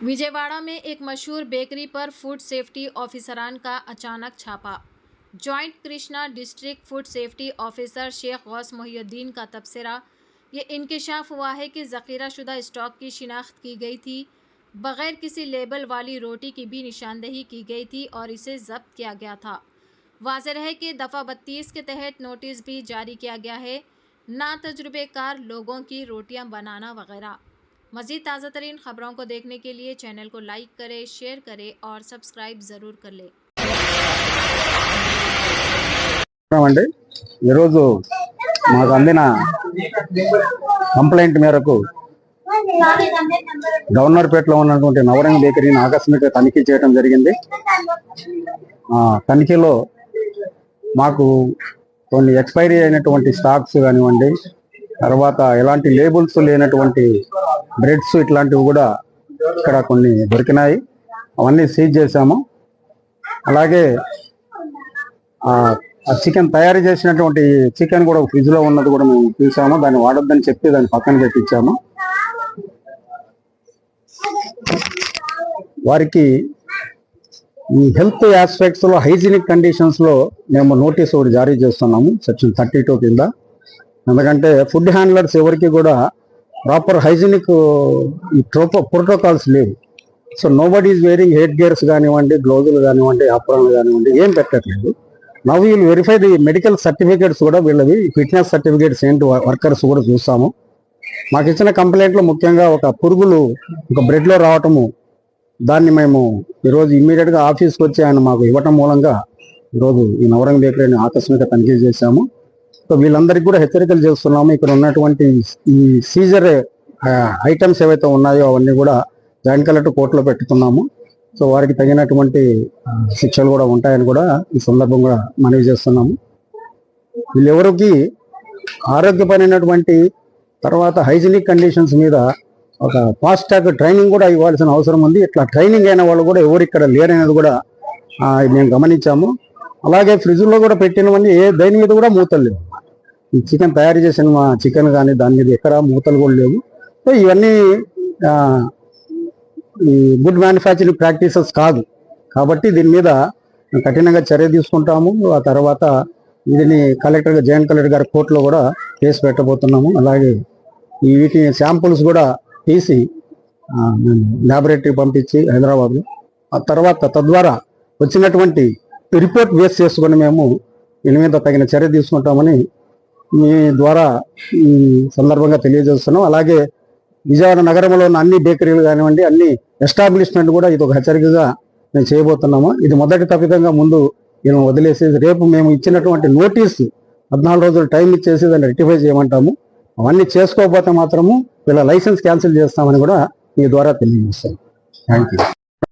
विजयवाड़ा में एक मशहूर बेकरी पर फूड सेफ्टी ऑफिसरान का अचानक छापा। Joint Krishna district food safety officer Sheikh Ghouse Mohiuddin का तबसरा ये इंकशाफ हुआ है कि ज़ख़ीराशुदा स्टॉक की शिनाख्त की गई थी। बग़ैर किसी लेबल वाली रोटी की भी निशानदेही की गई थी और इसे ज़ब्त किया गया था। वाज़ेह है कि दफ़ा 32 के तहत नोटिस भी जारी किया गया है, ना तजुर्बेकार लोगों की रोटियां बनाना वगैरह। मज़ीद ताज़ा तरीन ख़बरों को देखने के लिए चैनल को लाइक करें, शेयर करें और सब्सक्राइब ज़रूर कर लें। కంప్లైంట్ మేరకు గవర్నర్పేటలో ఉన్నటువంటి నవరంగ్ బేకరీని ఆకస్మిక తనిఖీ చేయడం జరిగింది. తనిఖీలో మాకు కొన్ని ఎక్స్పైరీ అయినటువంటి స్టాక్స్ కానివ్వండి, తర్వాత ఎలాంటి లేబుల్స్ లేనటువంటి బ్రెడ్స్ ఇట్లాంటివి కూడా ఇక్కడ కొన్ని దొరికినాయి. అవన్నీ సీజ్ చేశాము. అలాగే చికెన్ తయారు చేసినటువంటి చికెన్ కూడా ఫ్రిడ్జ్ లో ఉన్నది కూడా మేము చూసాము. దాన్ని వాడొద్దని చెప్పి దాన్ని పక్కన పెట్టించాము. వారికి ఈ హెల్త్ ఆస్పెక్ట్స్ లో హైజీనిక్ కండిషన్స్ లో మేము నోటీస్ ఒకటి జారీ చేస్తున్నాము సెక్షన్ 32 కింద. ఎందుకంటే ఫుడ్ హ్యాండ్లర్స్ ఎవరికి కూడా ప్రాపర్ హైజీనిక్ ఈ ప్రోటోకాల్స్ లేవు. So nobody is wearing head gears కానివ్వండి, గ్లౌజులు కానివ్వండి, ఆప్రాన్లు కానివ్వండి ఏం పెట్టట్లేదు. Now will verify the medical certificates కూడా వీళ్ళవి ఫిట్నెస్ సర్టిఫికేట్స్ ఏంటి వర్కర్స్ కూడా చూస్తాము. మాకు ఇచ్చిన కంప్లైంట్లో ముఖ్యంగా ఒక పురుగులు ఒక బ్రెడ్లో రావటము, దాన్ని మేము ఈరోజు ఇమ్మీడియట్గా ఆఫీస్కి వచ్చి ఆయన మాకు ఇవ్వటం మూలంగా ఈరోజు ఈ నవరంగ్ బేకరీని ఆకస్మిక తనిఖీ చేశాము. సో వీళ్ళందరికీ కూడా హెచ్చరికలు చేస్తున్నాము. ఇక్కడ ఉన్నటువంటి ఈ సీజర్ ఐటమ్స్ ఏవైతే ఉన్నాయో అవన్నీ కూడా జాయింట్ కలెక్టర్ కోర్టులో పెట్టుతున్నాము. సో వారికి తగినటువంటి శిక్షలు కూడా ఉంటాయని కూడా ఈ సందర్భంగా మనవి చేస్తున్నాము. వీళ్ళెవరికి ఆరోగ్యపరమైనటువంటి తర్వాత హైజీనిక్ కండిషన్స్ మీద ఒక ఫాస్ట్ ట్రాక్ ట్రైనింగ్ కూడా ఇవ్వాల్సిన అవసరం ఉంది. ఇట్లా ట్రైనింగ్ అయిన వాళ్ళు కూడా ఎవరు ఇక్కడ లేరనేది కూడా మేము గమనించాము. అలాగే ఫ్రిడ్జ్లో కూడా పెట్టినవన్నీ దేని మీద కూడా మూతలు లేవు. ఈ చికెన్ తయారు చేసిన చికెన్ కానీ దాని మీద ఎక్కడ మూతలు కూడా లేవు. సో ఇవన్నీ ఈ గుడ్ మ్యానుఫ్యాక్చరింగ్ ప్రాక్టీసెస్ కాదు. కాబట్టి దీని మీద కఠినంగా చర్య తీసుకుంటాము. ఆ తర్వాత దీన్ని జాయింట్ కలెక్టర్ గారి కోర్టులో కూడా కేసు పెట్టబోతున్నాము. అలాగే ఈ వీటిని శాంపుల్స్ కూడా తీసి ల్యాబొరేటరీ పంపించి హైదరాబాద్లో ఆ తర్వాత తద్వారా వచ్చినటువంటి రిపోర్ట్ బేస్ చేసుకుని మేము దీని మీద తగిన చర్య తీసుకుంటామని మీ ద్వారా ఈ సందర్భంగా తెలియజేస్తున్నాం. అలాగే విజయవాడ నగరంలో ఉన్న అన్ని బేకరీలు కానివ్వండి, అన్ని ఎస్టాబ్లిష్మెంట్ కూడా ఇది ఒక హెచ్చరికగా మేము చేయబోతున్నాము. ఇది మొదటి తప్పిదంగా ముందు మేము వదిలేసి రేపు మేము ఇచ్చినటువంటి నోటీసు 14 రోజులు టైం ఇచ్చేసి దాన్ని రెక్టిఫై చేయమంటాము. అవన్నీ చేసుకోకపోతే మాత్రము వీళ్ళ లైసెన్స్ క్యాన్సిల్ చేస్తామని కూడా మీ ద్వారా తెలియజేస్తాం. Thank you.